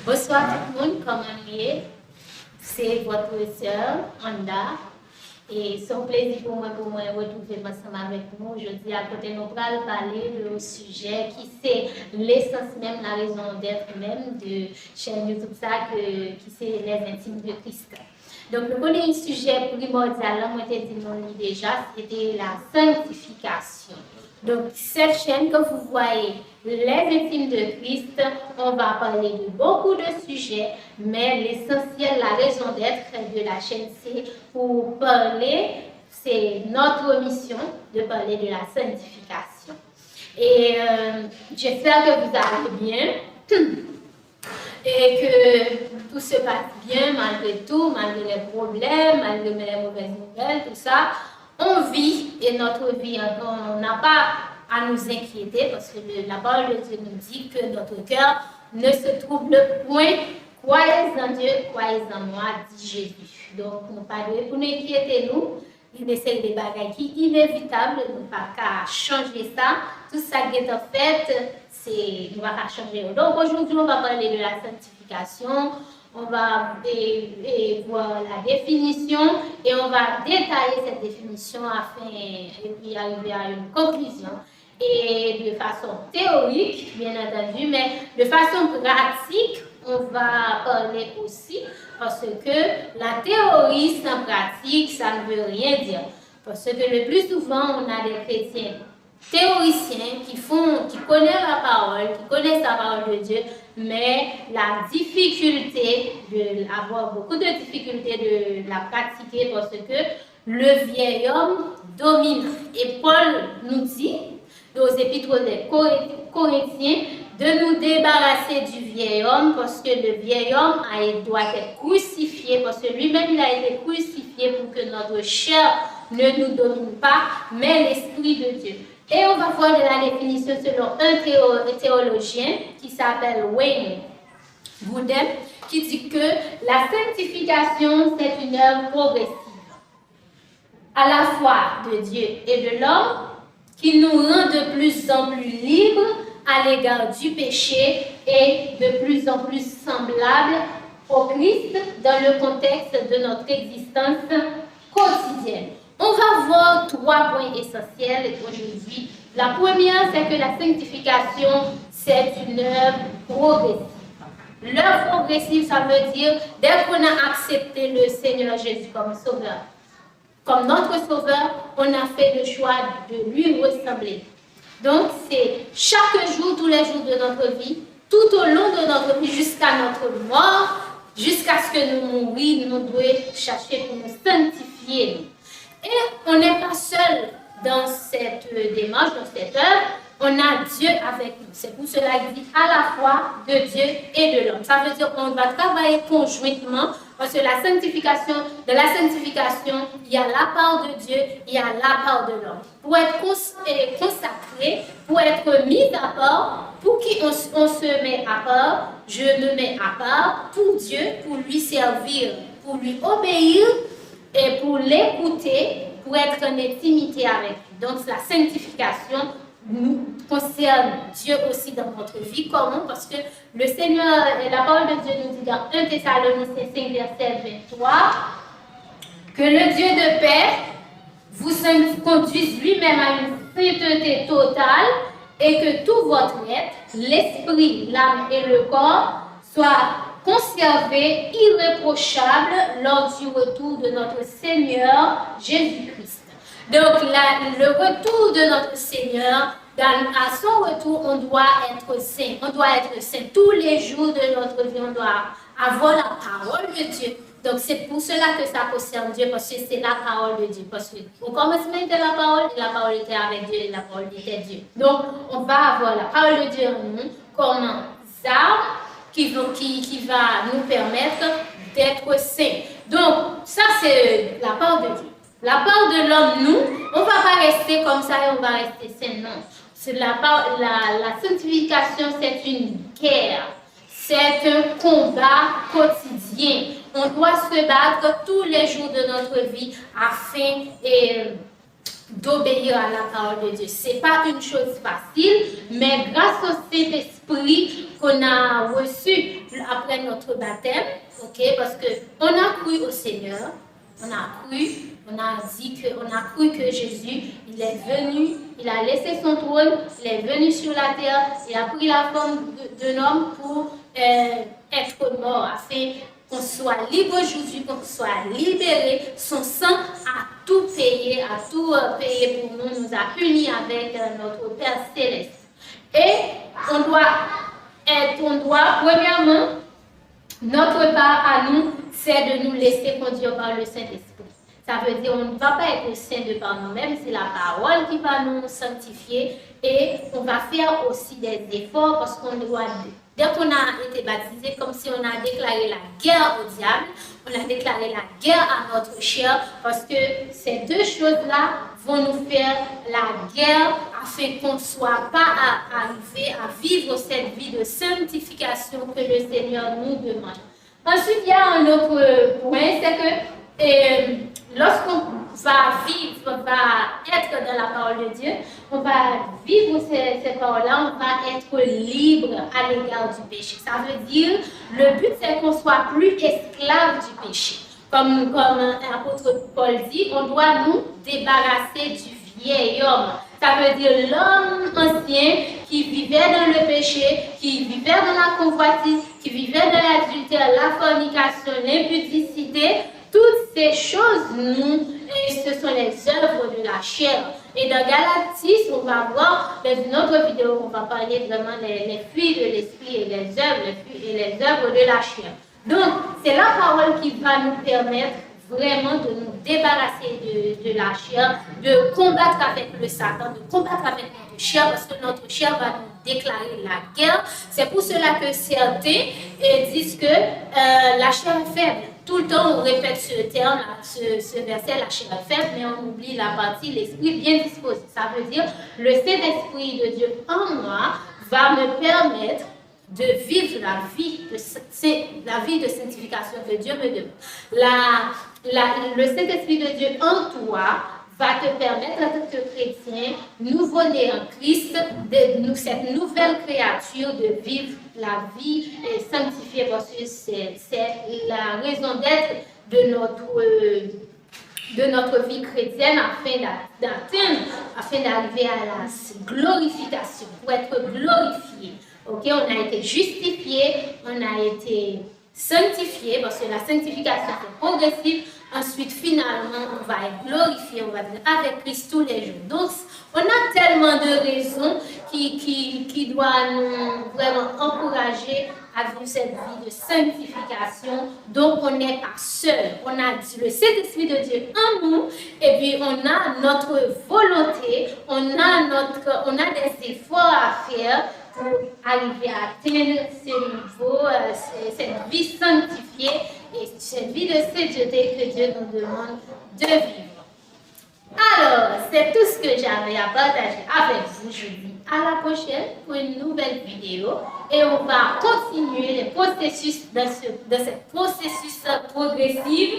Bonsoir tout le monde, comment vous êtes? C'est votre sœur, Anda. Et c'est un plaisir pour moi de retrouver ensemble avec nous. Aujourd'hui, à côté, nous allons parler de sujet qui c'est l'essence même, la raison d'être même de chaîne YouTube, ça, qui c'est les intimes de Christ. Donc, le premier sujet primordial, moi, je dit déjà, c'était la sanctification. Donc, cette chaîne que vous voyez, les intimes de Christ, on va parler de beaucoup de sujets, mais l'essentiel, la raison d'être de la chaîne, c'est pour parler, c'est notre mission de parler de la sanctification. Et j'espère que vous allez bien et que tout se passe bien malgré tout, malgré les problèmes, malgré les mauvaises nouvelles, tout ça. On vit et notre vie, on n'a pas à nous inquiéter parce que la parole de Dieu nous dit que notre cœur ne se trouble point. Croyez en Dieu, croyez en moi, dit Jésus. Donc, nous pas pour nous inquiéter, nous. Il essaie des bagages qui sont inévitables, nous pas qu'à changer ça. Tout ça qui est en fait, c'est nous pas changer. Donc, aujourd'hui, on va parler de la sanctification. On va voir la définition et on va détailler cette définition afin de arriver à une conclusion. Et de façon théorique, bien entendu, mais de façon pratique, on va parler aussi parce que la théorie sans pratique, ça ne veut rien dire. Parce que le plus souvent, on a des chrétiens théoriciens qui connaissent la parole de Dieu, mais la difficulté avoir beaucoup de difficultés de la pratiquer parce que le vieil homme domine. Et Paul nous dit, dans les épîtres des Corinthiens, de nous débarrasser du vieil homme parce que le vieil homme doit être crucifié parce que lui-même il a été crucifié pour que notre chair ne nous domine pas, mais l'Esprit de Dieu. Et on va voir de la définition selon un théologien qui s'appelle Wayne Grudem, qui dit que la sanctification, c'est une œuvre progressive, à la fois de Dieu et de l'homme, qui nous rend de plus en plus libres à l'égard du péché et de plus en plus semblables au Christ dans le contexte de notre existence quotidienne. On va voir trois points essentiels aujourd'hui. La première, c'est que la sanctification, c'est une œuvre progressive. L'œuvre progressive, ça veut dire, dès qu'on a accepté le Seigneur Jésus comme sauveur, comme notre sauveur, on a fait le choix de lui ressembler. Donc, c'est chaque jour, tous les jours de notre vie, tout au long de notre vie, jusqu'à notre mort, jusqu'à ce que nous mourions, nous devons chercher pour nous sanctifier. Et on n'est pas seul dans cette démarche, dans cette œuvre. On a Dieu avec nous. C'est pour cela qu'il dit à la fois de Dieu et de l'homme. Ça veut dire qu'on va travailler conjointement parce que de la sanctification, il y a la part de Dieu, il y a la part de l'homme. Pour être consacré, pour être mis à part, pour qui on se met à part, je me mets à part pour Dieu, pour lui servir, pour lui obéir et pour l'écouter, pour être en intimité avec lui. Donc la sanctification nous concerne Dieu aussi dans notre vie. Comment? Parce que le Seigneur, la parole de Dieu nous dit dans 1 Thessaloniciens 5, verset 23, que le Dieu de paix vous conduise lui-même à une sainteté totale et que tout votre être, l'esprit, l'âme et le corps, soient conservés irréprochables lors du retour de notre Seigneur Jésus-Christ. Donc, le retour de notre Seigneur, à son retour, on doit être saint. On doit être saint tous les jours de notre vie. On doit avoir la parole de Dieu. Donc, c'est pour cela que ça concerne Dieu, parce que c'est la parole de Dieu. Parce qu'au commencement était la parole était avec Dieu, et la parole était Dieu. Donc, on va avoir la parole de Dieu en nous comme arme qui va nous permettre d'être saints. Donc, ça, c'est la parole de Dieu. La part de l'homme, nous, on ne va pas rester comme ça et on va rester sain, non. La sanctification, c'est une guerre. C'est un combat quotidien. On doit se battre tous les jours de notre vie afin d'obéir à la parole de Dieu. Ce n'est pas une chose facile, mais grâce au Saint-Esprit qu'on a reçu après notre baptême, okay, parce qu'on a cru au Seigneur, on a cru que Jésus, il est venu, il a laissé son trône, il est venu sur la terre, il a pris la forme d'un homme pour être mort, afin qu'on soit libre aujourd'hui, qu'on soit libéré. Son sang a tout payé pour nous, nous a unis avec notre Père Céleste. Et on doit, premièrement, notre part à nous, c'est de nous laisser conduire par le Saint-Esprit. Ça veut dire qu'on ne va pas être saint de par nous-mêmes, c'est la parole qui va nous sanctifier et on va faire aussi des efforts parce qu'on doit, dès qu'on a été baptisé, comme si on a déclaré la guerre au diable, on a déclaré la guerre à notre chair parce que ces deux choses-là vont nous faire la guerre afin qu'on ne soit pas arrivé à vivre cette vie de sanctification que le Seigneur nous demande. Ensuite, il y a un autre point, c'est que lorsqu'on va vivre, on va être dans la parole de Dieu, on va vivre ces paroles-là, on va être libre à l'égard du péché. Ça veut dire, le but c'est qu'on soit plus esclave du péché. Comme l'apôtre Paul dit, on doit nous débarrasser du vieil homme. Ça veut dire l'homme ancien qui vivait dans le péché, qui vivait dans la convoitise, qui vivait dans l'adultère, la fornication, l'impudicité. Toutes ces choses, ce sont les œuvres de la chair. Et dans Galates 6, on va voir, dans une autre vidéo, on va parler vraiment des fruits de l'esprit et les œuvres de la chair. Donc, c'est la parole qui va nous permettre vraiment de nous débarrasser de la chair, de combattre avec le Satan, de combattre avec notre chair, parce que notre chair va nous déclarer la guerre. C'est pour cela que certains disent que la chair est faible. Tout le temps, on répète ce terme, ce verset, la chair est faible, mais on oublie la partie, l'esprit bien disposé. Ça veut dire, le Saint-Esprit de Dieu en moi va me permettre de vivre la vie de sanctification que Dieu me demande. Le Saint-Esprit de Dieu en toi va te permettre, en tant que chrétien, nouveau-né en Christ, cette nouvelle créature, de vivre la vie sanctifiée, parce que c'est la raison d'être de notre vie chrétienne afin d'arriver à la glorification, pour être glorifié. Okay, on a été justifié, on a été sanctifié, parce que la sanctification est progressive. Ensuite, finalement, on va être glorifié, on va être avec Christ tous les jours. Donc, on a tellement de raisons qui doivent nous vraiment encourager à vivre cette vie de sanctification. Donc, on n'est pas seul. On a le Saint-Esprit de Dieu en nous, et puis on a notre volonté, on a des efforts à faire pour arriver à atteindre ce niveau, cette vie sanctifiée et cette vie de sainteté que Dieu nous demande de vivre. Alors, c'est tout ce que j'avais à partager avec vous. Je vous dis à la prochaine pour une nouvelle vidéo et on va continuer les processus dans ce processus progressif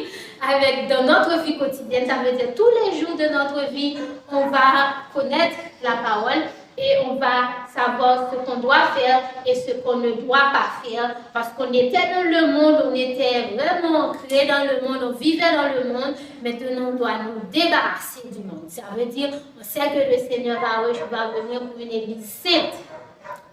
dans notre vie quotidienne. Ça veut dire tous les jours de notre vie, on va connaître la parole. Et on va savoir ce qu'on doit faire et ce qu'on ne doit pas faire. Parce qu'on était dans le monde, on était vraiment ancré dans le monde, on vivait dans le monde. Maintenant, on doit nous débarrasser du monde. Ça veut dire, on sait que le Seigneur va venir pour une église sainte.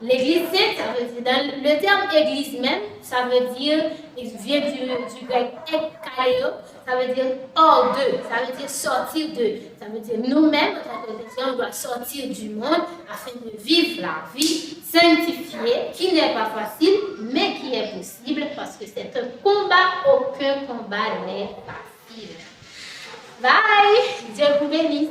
L'église sainte, ça veut dire, dans le terme église même, ça veut dire, il vient du grec ekkaleo, ça veut dire hors d'eux, ça veut dire sortir d'eux. Ça veut dire nous-mêmes, en tant que chrétiens, on doit sortir du monde afin de vivre la vie sanctifiée, qui n'est pas facile, mais qui est possible parce que c'est un combat, aucun combat n'est facile. Bye! Dieu vous bénisse.